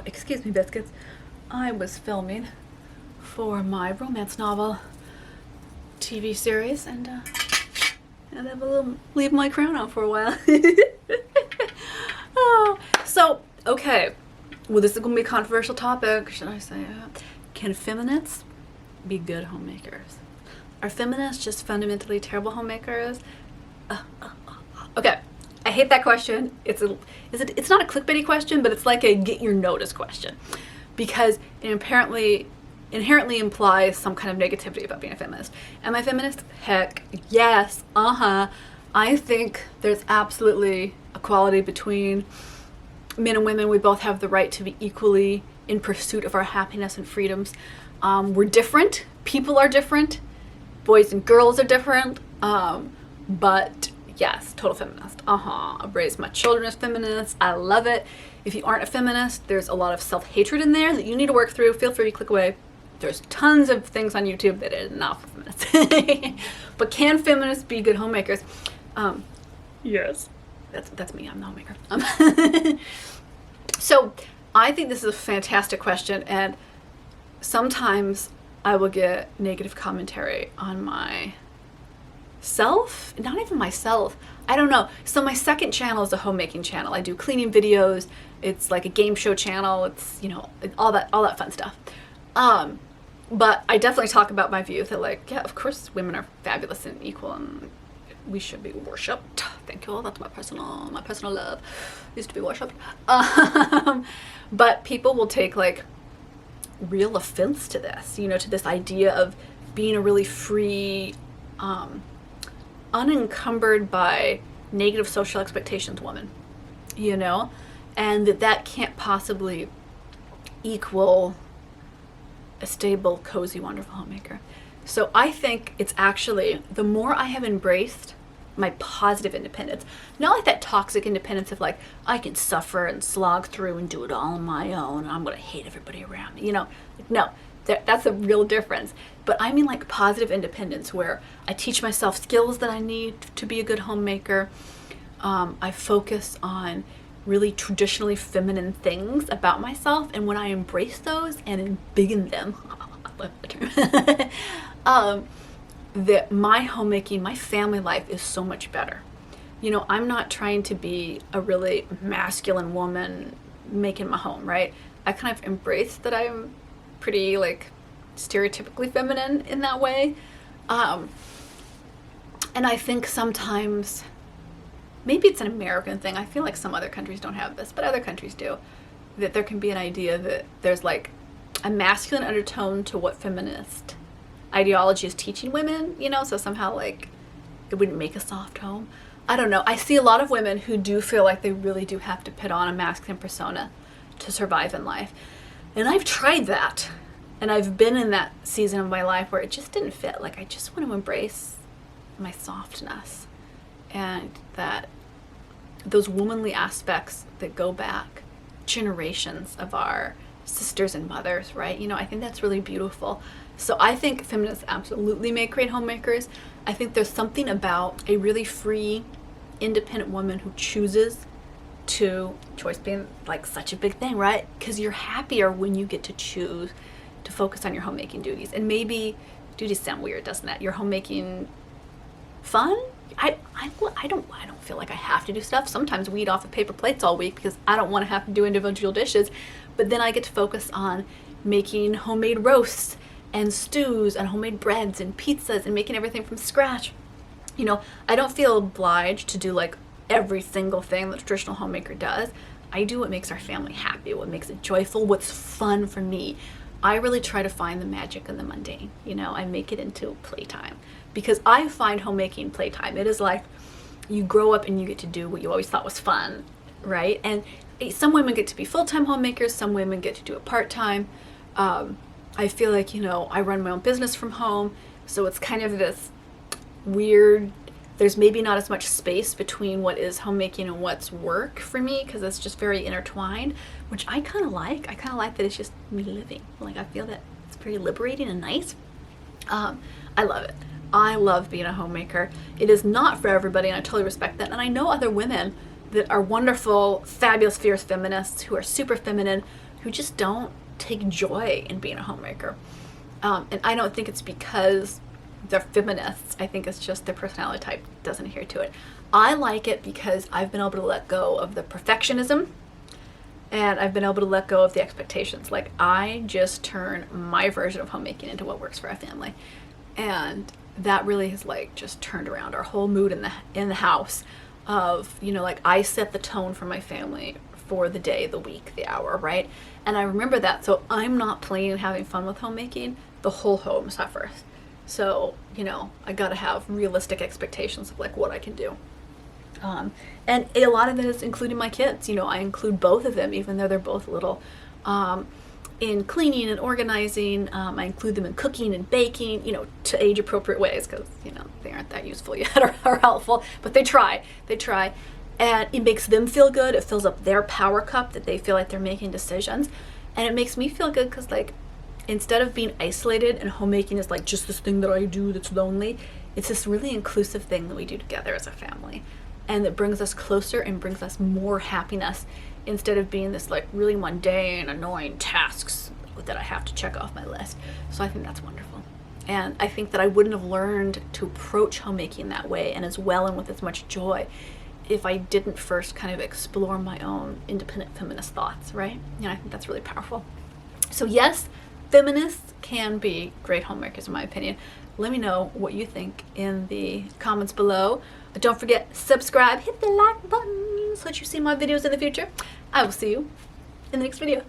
excuse me, biscuits. I was filming for my romance novel TV series, and I will leave my crown out for a while. Oh, so, okay. Well, this is going to be a controversial topic, should I say it? Can feminists be good homemakers? Are feminists just fundamentally terrible homemakers? Okay, I hate that question. It's not a clickbaity question, but it's like a get your notice question, because it inherently implies some kind of negativity about being a feminist. Am I a feminist? Heck yes. I think there's absolutely equality between men and women. We both have the right to be equally in pursuit of our happiness and freedoms. We're different. People are different. Boys and girls are different. But yes, total feminist. I've raised my children as feminists. I love it. If you aren't a feminist, there's a lot of self-hatred in there that you need to work through. Feel free to click away. There's tons of things on YouTube that are not for feminists. But can feminists be good homemakers? Yes. That's me. I'm the homemaker. So I think this is a fantastic question, and sometimes I will get negative commentary on myself. Not even myself. I don't know. So my second channel is a homemaking channel. I do cleaning videos. It's like a game show channel. It's, you know, all that fun stuff. But I definitely talk about my view that, like, yeah, of course women are fabulous and equal and we should be worshipped. Thank you all. That's my personal love is to be worshipped. But people will take like real offense to this, you know, to this idea of being a really free, unencumbered by negative social expectations woman, you know, and that can't possibly equal a stable, cozy, wonderful homemaker. So I think it's actually, the more I have embraced my positive independence, not like that toxic independence of like, I can suffer and slog through and do it all on my own, and I'm going to hate everybody around me, you know, no, that's a real difference. But I mean like positive independence where I teach myself skills that I need to be a good homemaker. I focus on really traditionally feminine things about myself, and when I embrace those and embiggen them, I love the term, that my homemaking, my family life is so much better. You know, I'm not trying to be a really masculine woman making my home, right? I kind of embrace that I'm pretty like stereotypically feminine in that way. And I think sometimes, maybe it's an American thing, I feel like some other countries don't have this, but other countries do, that there can be an idea that there's like a masculine undertone to what feminist ideology is teaching women, you know, so somehow like it wouldn't make a soft home. I don't know. I see a lot of women who do feel like they really do have to put on a masculine persona to survive in life. And I've tried that. And I've been in that season of my life where it just didn't fit. Like, I just want to embrace my softness and that those womanly aspects that go back generations of our sisters and mothers, right? You know, I think that's really beautiful. So I think feminists absolutely make great homemakers. I think there's something about a really free, independent woman who chooses to, choice being like such a big thing, right? Because you're happier when you get to choose to focus on your homemaking duties. And maybe duties sound weird, doesn't that? Your homemaking fun? I don't feel like I have to do stuff. Sometimes we eat off of paper plates all week because I don't want to have to do individual dishes. But then I get to focus on making homemade roasts and stews and homemade breads and pizzas and making everything from scratch. You know, I don't feel obliged to do like every single thing that a traditional homemaker does. I do what makes our family happy, what makes it joyful, what's fun for me. I really try to find the magic in the mundane. You know, I make it into playtime because I find homemaking playtime. It is like you grow up and you get to do what you always thought was fun, right? And some women get to be full-time homemakers, some women get to do it part-time. I feel like, you know, I run my own business from home, so it's kind of this weird, there's maybe not as much space between what is homemaking and what's work for me because it's just very intertwined, which I kind of like. I kind of like that it's just me living. Like, I feel that it's pretty liberating and nice. I love it. I love being a homemaker. It is not for everybody, and I totally respect that. And I know other women that are wonderful, fabulous, fierce feminists who are super feminine, who just don't take joy in being a homemaker. And I don't think it's because they're feminists. I think it's just their personality type doesn't adhere to it. I like it because I've been able to let go of the perfectionism, and I've been able to let go of the expectations. Like, I just turn my version of homemaking into what works for our family. And that really has like just turned around our whole mood in the house of, you know, like, I set the tone for my family for the day, the week, the hour, right? And I remember that. So I'm not playing and having fun with homemaking, the whole home suffers. So, you know, I gotta have realistic expectations of like what I can do. And a lot of it is including my kids. You know, I include both of them, even though they're both little, in cleaning and organizing. I include them in cooking and baking, you know, to age appropriate ways, because, you know, they aren't that useful yet or helpful, but they try. And it makes them feel good. It fills up their power cup, that they feel like they're making decisions. And it makes me feel good because, like, instead of being isolated and homemaking is like just this thing that I do that's lonely, it's this really inclusive thing that we do together as a family. And that brings us closer and brings us more happiness, instead of being this like really mundane, annoying tasks that I have to check off my list. So I think that's wonderful. And I think that I wouldn't have learned to approach homemaking that way and as well and with as much joy if I didn't first kind of explore my own independent feminist thoughts, right? And I think that's really powerful. So yes, feminists can be great homemakers in my opinion. Let me know what you think in the comments below. Don't forget, subscribe, hit the like button so that you see my videos in the future. I will see you in the next video.